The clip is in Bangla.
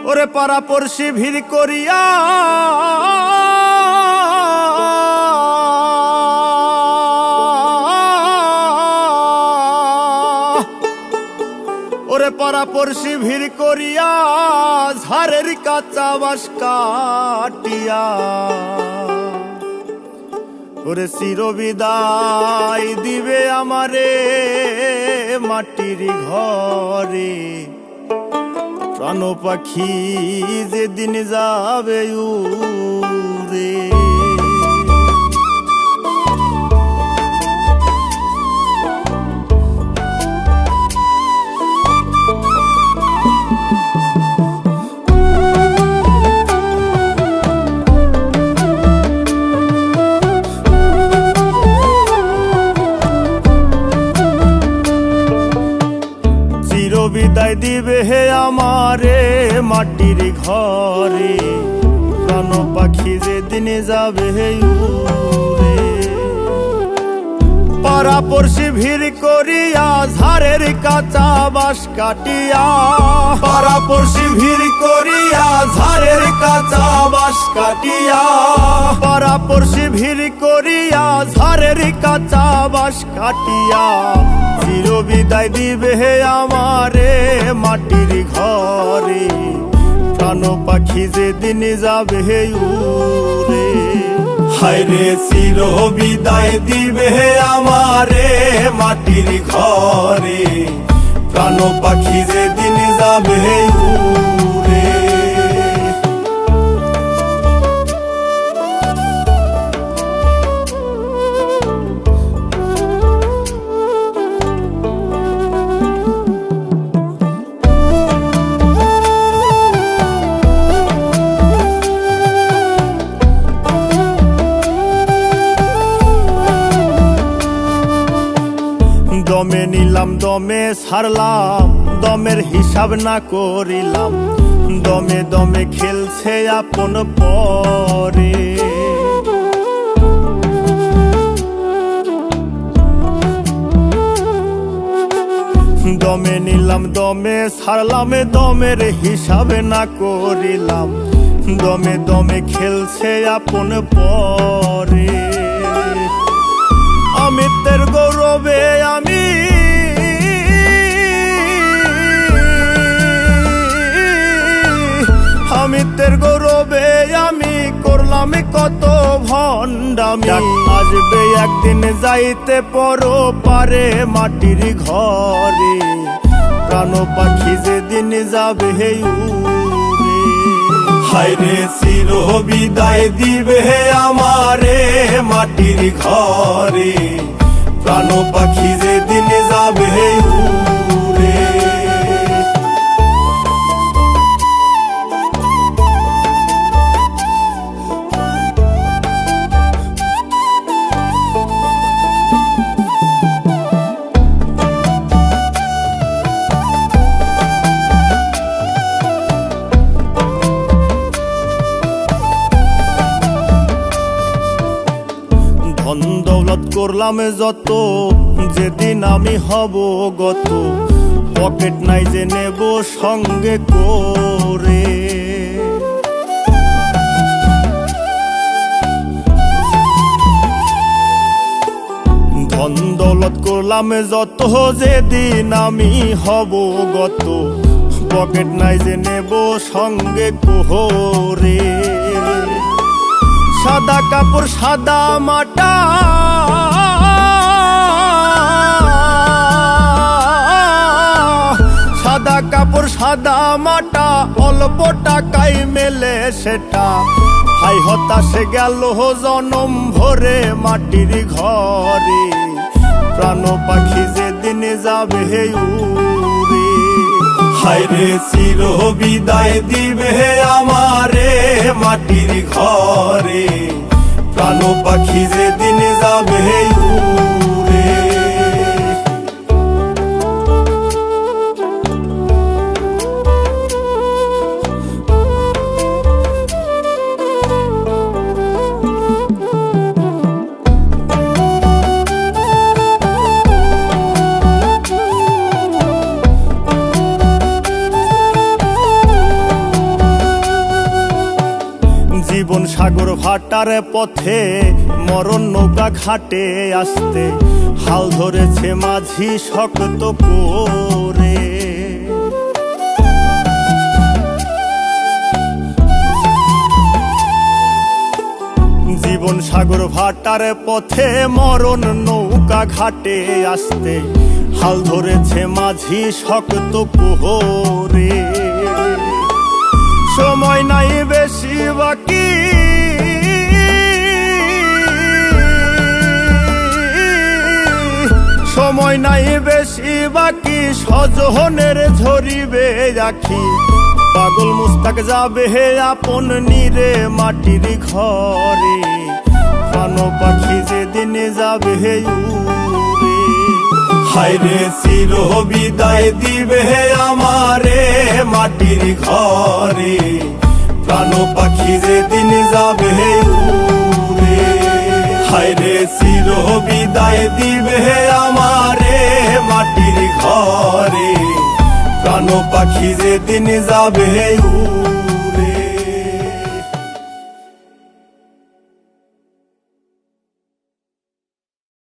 ওরে পাড়াপড়শি ভিড় করিয়া ওরে পাড়াপড়শি ভিড় করিয়া ঝাড়ের কাঁচা বাঁশ কাটিয়া ওরে চিরবিদায় দিবে আমারে মাটির ঘরে। প্রাণ পাখি যেদিন যাবে উড়ে। বিদায় দিবে হে আমারে মাটির ঘরে। প্রাণ পাখি যেদিন যাবে উড়ে। পাড়াপড়শি ভিড় করিয়া ঝাড়ের কাঁচা বাঁশ কাটিয়া পাড়াপড়শি ভিড় করিয়া ঝাড়ের কাঁচা বাঁশ কাটিয়া পাড়াপড়শি ভিড় করিয়া ঝাড়ের কাঁচা বাঁশ কাটিয়া চিরবিদায় দিবে হে আমারে মাটির ঘরে। প্রাণ পাখি যেদিন যাবে উড়ে। হায়রে চিরবিদায় দিবে হে আমারে মাটির ঘরে। প্রাণ পাখি যেদিন যাবে উড়ে। দমে নিলাম দমে ছাড়লাম দমের হিসাব না করিলাম। দমে দমে খেলছে আপন পরে। দমে নিলাম দমে ছাড়লাম দমের হিসাব না করিলাম। দমে দমে খেলছে আপন পরে। অমিতের গৌরবে আমি অমিতের গৌরবে আমি করলাম কত ভণ্ডামি। আসবে একদিন যাইতে পরো পারে মাটির ঘরে। প্রাণ পাখি যেদিন যাবে উড়ে। হায়রে চিরবিদায় দিবে আমারে মাটির ঘরে। প্রাণ পাখি যেদিন যাবে উড়ে। ধন দৌলত করলাম যত যেদিন আমি হব গত। পকেট নাই যে নেব সঙ্গে করে। ধন দৌলত করলাম যত যেদিন আমি হব গত। পকেট নাই যে নেব সঙ্গে করে। সাদা কাপড় সাদা মাটা সাদা কাপড় সাদা মাটা অল্প টাকায় মেলে সেটা। হাই হতাশে গেল জনম ভরে মাটির ঘরে। প্রাণ পাখি যেদিন যাবে উড়ে। হায়রে চিরবিদায় দিবে আমারে মাটির ঘরে। প্রাণ পাখি যেদিন যাবে উড়ে। জীবন সাগর ভাটার পথে মরণ নৌকা ঘাটে আসতে হাল ধরেছে মাঝি শক্ত করে। জীবন সাগর ভাটার পথে মরণ নৌকা ঘাটে আসতে হাল ধরেছে মাঝি শক্ত করে। সময় নাই বেশি বাকি, সময় নাই বেশি বাকি, সজনের ঝরিবে আখি। পাগল মুস্তাক যাবে হে আপন নিরে মাটির ঘরে, প্রাণ পাখি যেদিন যাবে হে উড়ে। হায়রে চির বিদায় দিবে হে আমারে মাটির ঘরে, প্রাণ পাখি যেদিন যাবে হে উড়ে। হায়রে চির বিদায় দিবে হে আমারে মাটির ঘরে, প্রাণ পাখি যেদিন যাবে